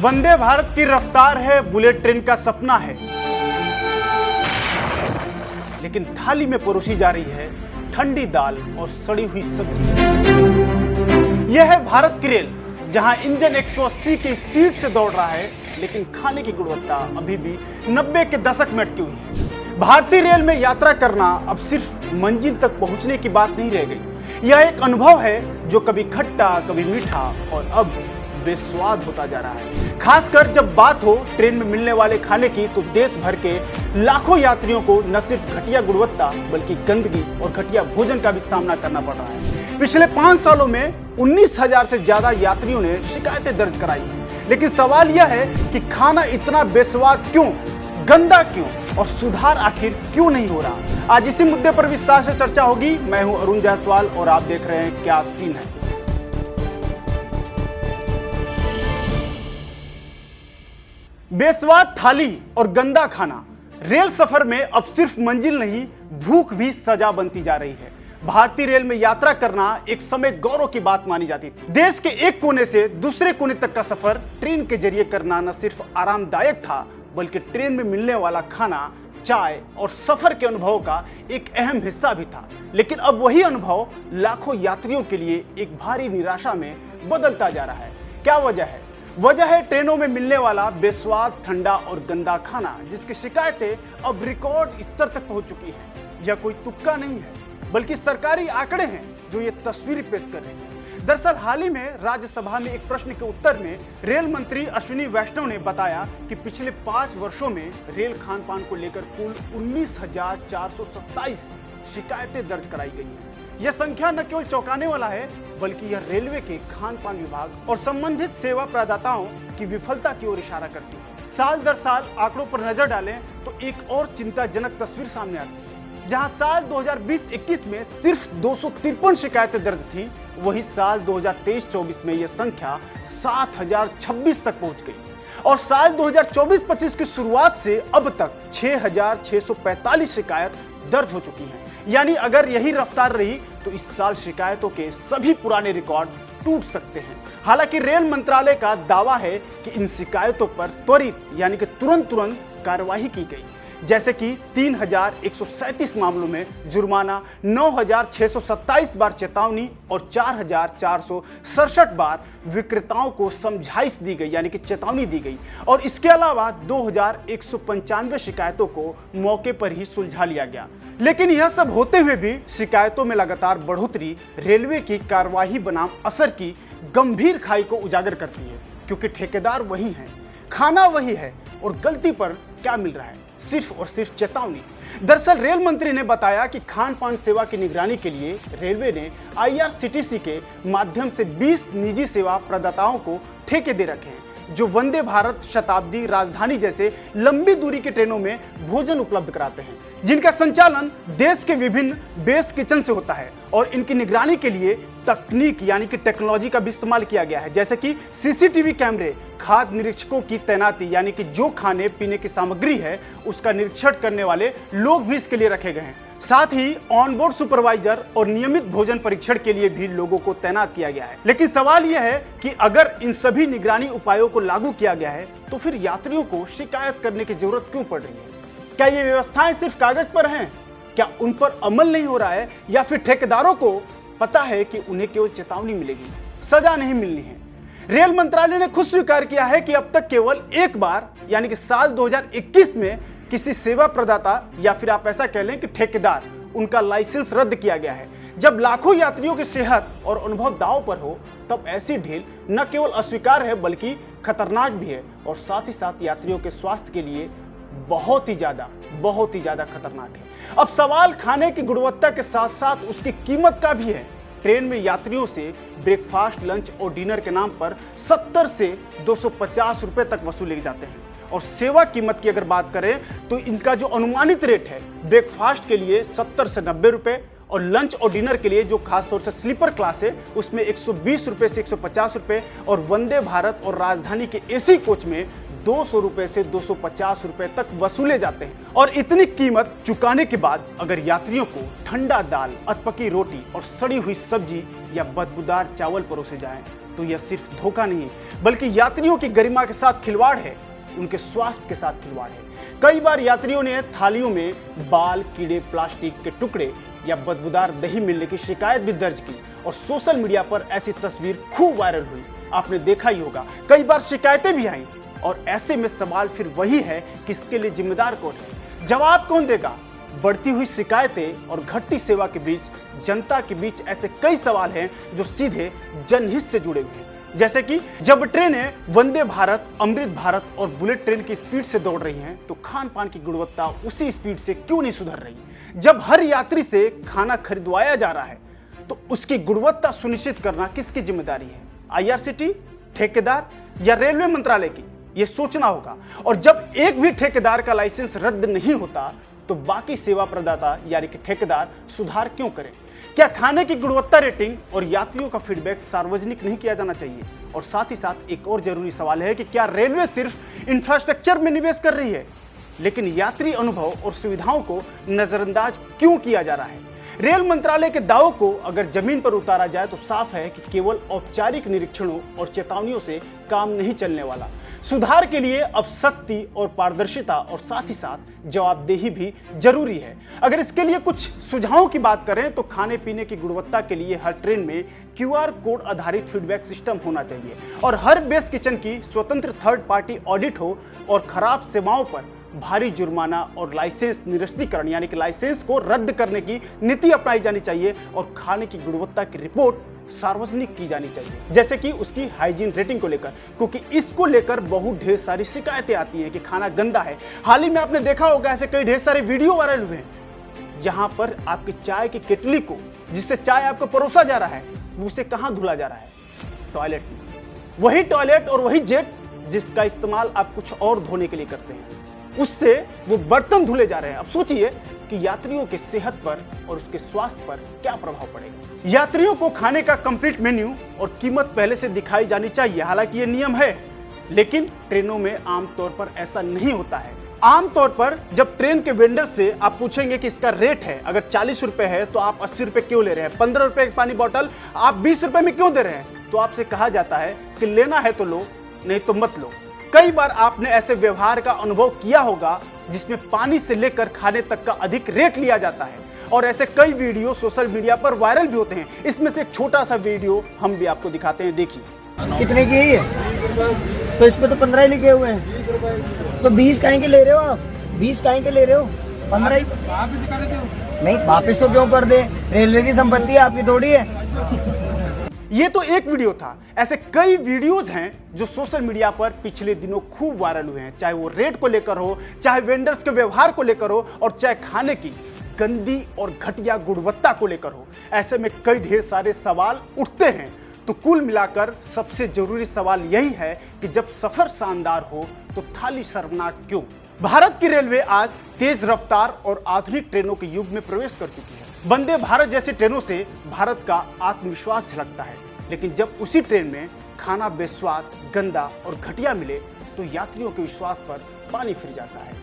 वंदे भारत की रफ्तार है, बुलेट ट्रेन का सपना है, लेकिन थाली में परोसी जा रही है ठंडी दाल और सड़ी हुई सब्जी। यह है भारत की रेल, जहां इंजन 180 की स्पीड से दौड़ रहा है, लेकिन खाने की गुणवत्ता अभी भी 90 के दशक में अटकी हुई है। भारतीय रेल में यात्रा करना अब सिर्फ मंजिल तक पहुंचने की बात नहीं रह गई। यह एक अनुभव है जो कभी खट्टा, कभी मीठा और अब बेस्वाद होता जा रहा है। खासकर जब बात हो ट्रेन में मिलने वाले खाने की, तो देश भर के लाखों यात्रियों को न सिर्फ घटिया गुणवत्ता बल्कि गंदगी और घटिया भोजन का भी सामना करना पड़ रहा है। पिछले 5 सालों में 19,000 से ज्यादा यात्रियों ने शिकायतें दर्ज कराई हैं। लेकिन सवाल यह है कि खाना इतना बेस्वाद क्यों, गंदा क्यों और सुधार आखिर क्यों नहीं हो रहा। आज इसी मुद्दे पर विस्तार से चर्चा होगी। मैं हूं अरुण जायसवाल और आप देख रहे हैं क्या सीन है। बेस्वाद थाली और गंदा खाना, रेल सफर में अब सिर्फ मंजिल नहीं, भूख भी सजा बनती जा रही है। भारतीय रेल में यात्रा करना एक समय गौरव की बात मानी जाती थी। देश के एक कोने से दूसरे कोने तक का सफर ट्रेन के जरिए करना न सिर्फ आरामदायक था, बल्कि ट्रेन में मिलने वाला खाना, चाय और सफर के अनुभव का एक अहम हिस्सा भी था। लेकिन अब वही अनुभव लाखों यात्रियों के लिए एक भारी निराशा में बदलता जा रहा है। क्या वजह है? वजह है ट्रेनों में मिलने वाला बेस्वाद, ठंडा और गंदा खाना, जिसकी शिकायतें अब रिकॉर्ड स्तर तक पहुंच चुकी हैं। यह कोई तुक्का नहीं है, बल्कि सरकारी आंकड़े हैं जो ये तस्वीर पेश कर रहे हैं। दरअसल हाल ही में राज्यसभा में एक प्रश्न के उत्तर में रेल मंत्री अश्विनी वैष्णव ने बताया कि पिछले 5 वर्षों में रेल खान पान को लेकर कुल 19,427 शिकायतें दर्ज कराई गई हैं। यह संख्या न केवल चौंकाने वाला है, बल्कि यह रेलवे के खान पान विभाग और संबंधित सेवा प्रदाताओं की विफलता की ओर इशारा करती है। साल दर साल आंकड़ों पर नजर डालें तो एक और चिंताजनक तस्वीर सामने आती है। जहां साल 2020-21 में सिर्फ 253 शिकायतें दर्ज थी, वही साल 2023-24 में यह संख्या 7,026 तक पहुंच गई और साल 2024-25 की शुरुआत से अब तक 6,645 शिकायत दर्ज हो चुकी हैं। यानी अगर यही रफ्तार रही तो इस साल शिकायतों के सभी पुराने रिकॉर्ड टूट सकते हैं। हालांकि रेल मंत्रालय का दावा है कि इन शिकायतों पर त्वरित यानी कि तुरंत कार्रवाई की गई, जैसे कि 3,137 मामलों में जुर्माना, 9,627 बार चेतावनी और 4,467 बार विक्रेताओं को समझाइश दी गई यानी कि चेतावनी दी गई। और इसके अलावा 2,195 शिकायतों को मौके पर ही सुलझा लिया गया। लेकिन यह सब होते हुए भी शिकायतों में लगातार बढ़ोतरी रेलवे की कार्रवाई बनाम असर की गंभीर खाई को उजागर करती है, क्योंकि ठेकेदार वही हैं, खाना वही है और गलती पर क्या मिल रहा है? सिर्फ और सिर्फ चेतावनी। दरअसल रेल मंत्री ने बताया कि खान पान सेवा की निगरानी के लिए रेलवे ने IRCTC के माध्यम से 20 निजी सेवा प्रदाताओं को ठेके दे रखे हैं, जो वंदे भारत, शताब्दी, राजधानी जैसे लंबी दूरी के ट्रेनों में भोजन उपलब्ध कराते हैं, जिनका संचालन देश के विभिन्न बेस किचन से होता है। और इनकी निगरानी के लिए तकनीक यानी कि टेक्नोलॉजी का भी इस्तेमाल किया गया है, जैसे कि CCTV कैमरे, खाद्य निरीक्षकों की तैनाती यानी कि जो खाने पीने की सामग्री है उसका निरीक्षण करने वाले लोग भी इसके लिए रखे गए हैं। साथ ही ऑनबोर्ड सुपरवाइजर और नियमित भोजन परीक्षण के लिए भी लोगों को तैनात किया गया है। लेकिन सवाल यह है कि अगर इन सभी निगरानी उपायों को लागू किया गया है तो फिर यात्रियों को शिकायत करने की जरूरत क्यों पड़ रही है? क्या ये व्यवस्थाएं सिर्फ कागज पर हैं? क्या उन पर अमल नहीं हो रहा है, या फिर ठेकेदारों को पता है कि उन्हें केवल चेतावनी मिलेगी, सजा नहीं मिलनी है? रेल मंत्रालय ने खुद स्वीकार किया है कि अब तक केवल एक बार यानी कि साल 2021 में किसी सेवा प्रदाता या फिर आप ऐसा कह लें कि ठेकेदार, उनका लाइसेंस रद्द किया गया है। जब लाखों यात्रियों की सेहत और अनुभव दांव पर हो, तब ऐसी ढील न केवल अस्वीकार है बल्कि खतरनाक भी है और साथ ही साथ यात्रियों के स्वास्थ्य के लिए बहुत ही ज्यादा खतरनाक है। अब सवाल खाने की गुणवत्ता के साथ साथ उसकी कीमत का भी है। ट्रेन में यात्रियों से ब्रेकफास्ट, लंच और डिनर के नाम पर 70 से 250 रुपए तक वसूले जाते हैं। और सेवा कीमत की अगर बात करें तो इनका जो अनुमानित रेट है, ब्रेकफास्ट के लिए 70 से 90 रुपए और लंच और डिनर के लिए जो खासतौर से स्लीपर क्लास है उसमें 120 रुपए से 150 रुपए और वंदे भारत और राजधानी के AC कोच में 200 रुपए से 250 रुपए तक वसूले जाते हैं। और इतनी कीमत चुकाने के बाद अगर यात्रियों को ठंडा दाल, अधपकी रोटी और सड़ी हुई सब्जी या बदबूदार चावल परोसे जाएं तो यह सिर्फ धोखा नहीं बल्कि यात्रियों की गरिमा के साथ खिलवाड़ है, उनके स्वास्थ्य के साथ खिलवाड़ है। कई बार यात्रियों ने थालियों में बाल, कीड़े, प्लास्टिक के टुकड़े या बदबूदार दही मिलने की शिकायत भी दर्ज की और सोशल मीडिया पर ऐसी तस्वीर खूब वायरल हुई। आपने देखा ही होगा, कई बार शिकायतें भी आईं और ऐसे में सवाल फिर वही है कि इसके लिए जिम्मेदार कौन है, जवाब कौन देगा। बढ़ती हुई शिकायतें और घटती सेवा के बीच जनता के बीच ऐसे कई सवाल हैं जो सीधे जनहित से जुड़े हुए हैं, जैसे कि जब ट्रेनें वंदे भारत, अमृत भारत और बुलेट ट्रेन की स्पीड से दौड़ रही हैं तो खान पान की गुणवत्ता उसी स्पीड से क्यों नहीं सुधर रही। जब हर यात्री से खाना खरीदवाया जा रहा है तो उसकी गुणवत्ता सुनिश्चित करना किसकी जिम्मेदारी है, आईआरसीटी, ठेकेदार या रेलवे मंत्रालय की, ये सोचना होगा। और जब एक भी ठेकेदार का लाइसेंस रद्द नहीं होता तो बाकी सेवा प्रदाता यानी कि ठेकेदार सुधार क्यों करें। क्या खाने की गुणवत्ता रेटिंग और यात्रियों का फीडबैक सार्वजनिक नहीं किया जाना चाहिए। और साथ ही साथ एक और जरूरी सवाल है कि क्या रेलवे सिर्फ इंफ्रास्ट्रक्चर में निवेश कर रही है लेकिन यात्री अनुभव और सुविधाओं को नजरअंदाज क्यों किया जा रहा है। रेल मंत्रालय के दावों को अगर जमीन पर उतारा जाए तो साफ है कि केवल औपचारिक निरीक्षणों और चेतावनियों से काम नहीं चलने वाला। सुधार के लिए अब सख्ती और पारदर्शिता और साथ ही साथ जवाबदेही भी जरूरी है। अगर इसके लिए कुछ सुझावों की बात करें तो खाने पीने की गुणवत्ता के लिए हर ट्रेन में QR कोड आधारित फीडबैक सिस्टम होना चाहिए और हर बेस किचन की स्वतंत्र थर्ड पार्टी ऑडिट हो और खराब सेवाओं पर भारी जुर्माना और लाइसेंस निरस्तीकरण यानी कि लाइसेंस को रद्द करने की नीति अपनाई जानी चाहिए और खाने की गुणवत्ता की रिपोर्ट सार्वजनिक की जानी चाहिए, जैसे कि उसकी हाइजीन रेटिंग को लेकर, क्योंकि इसको लेकर बहुत ढेर सारी शिकायतें आती हैं कि खाना गंदा है। हाल ही में आपने देखा होगा ऐसे कई ढेर सारे वीडियो वायरल हुए हैं जहां पर आपकी चाय की केटली को, जिससे चाय आपको परोसा जा रहा है, उसे कहां धुला जा रहा है, टॉयलेट में। वही टॉयलेट और वही जेट जिसका इस्तेमाल आप कुछ और धोने के लिए करते हैं, उससे वो बर्तन धुले जा रहे हैं। अब सोचिए कि यात्रियों के सेहत पर और उसके स्वास्थ्य पर क्या प्रभाव पड़ेगा। यात्रियों को खाने का कंप्लीट मेन्यू और कीमत पहले से दिखाई जानी चाहिए, हालांकि ये नियम है, लेकिन ट्रेनों में आमतौर पर ऐसा नहीं होता है। आमतौर पर जब ट्रेन के वेंडर से आप पूछेंगे कि इसका रेट है, अगर 40 रुपए है तो आप 80 रुपए क्यों ले रहे हैं, 15 रुपए की पानी बोतल आप 20 रुपए में क्यों दे रहे हैं, तो आपसे कहा जाता है कि लेना है तो लो, नहीं तो मत लो। कई बार आपने ऐसे व्यवहार का अनुभव किया होगा जिसमें पानी से लेकर खाने तक का अधिक रेट लिया जाता है और ऐसे कई वीडियो सोशल मीडिया पर वायरल भी होते हैं। इसमें से एक छोटा सा वीडियो हम भी आपको दिखाते हैं, देखिए। कितने की है? तो इसमें तो 15 ही लिखे हुए हैं, तो 20 काहे के ले रहे हो आप? 20 काहे के ले रहे हो? 15 ही वापस कर दो। नहीं, वापस तो क्यों कर दे, रेलवे की संपत्ति है, आपकी थोड़ी है। ये तो एक वीडियो था, ऐसे कई वीडियोज हैं जो सोशल मीडिया पर पिछले दिनों खूब वायरल हुए हैं, चाहे वो रेट को लेकर हो, चाहे वेंडर्स के व्यवहार को लेकर हो और चाहे खाने की गंदी और घटिया गुणवत्ता को लेकर हो। ऐसे में कई ढेर सारे सवाल उठते हैं। तो कुल मिलाकर सबसे जरूरी सवाल यही है कि जब सफर शानदार हो तो थाली शर्मनाक क्यों। भारत की रेलवे आज तेज रफ्तार और आधुनिक ट्रेनों के युग में प्रवेश कर चुकी है। वंदे भारत जैसी ट्रेनों से भारत का आत्मविश्वास झलकता है, लेकिन जब उसी ट्रेन में खाना बेस्वाद, गंदा और घटिया मिले तो यात्रियों के विश्वास पर पानी फिर जाता है।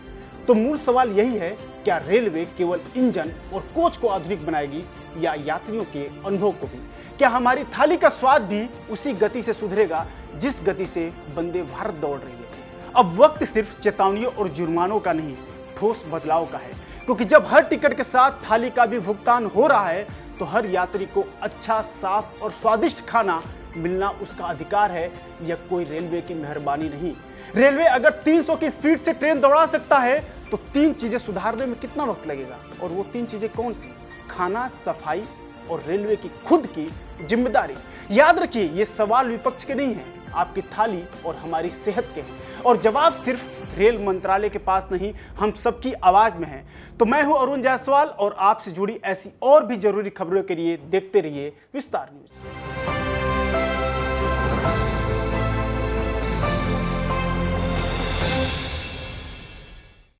तो मूल सवाल यही है, क्या रेलवे केवल इंजन और कोच को आधुनिक बनाएगी या यात्रियों के अनुभव को भी? क्या हमारी थाली का स्वाद भी उसी गति से सुधरेगा जिस गति से वंदे भारत दौड़ रही है? अब वक्त सिर्फ चेतावनियों और जुर्मानों का नहीं, ठोस बदलाव का है, क्योंकि जब हर टिकट के साथ थाली का भी भुगतान हो रहा है तो हर यात्री को अच्छा, साफ और स्वादिष्ट खाना मिलना उसका अधिकार है, यह कोई रेलवे की मेहरबानी नहीं। रेलवे अगर 300 की स्पीड से ट्रेन दौड़ा सकता है तो 3 चीजें सुधारने में कितना वक्त लगेगा, और वो 3 चीजें कौन सी? खाना, सफाई और रेलवे की खुद की जिम्मेदारी। याद रखिए, ये सवाल विपक्ष के नहीं है, आपकी थाली और हमारी सेहत के हैं, और जवाब सिर्फ रेल मंत्रालय के पास नहीं, हम सबकी आवाज में है। तो मैं हूं अरुण जायसवाल और आपसे जुड़ी ऐसी और भी जरूरी खबरों के लिए देखते रहिए विस्तार न्यूज।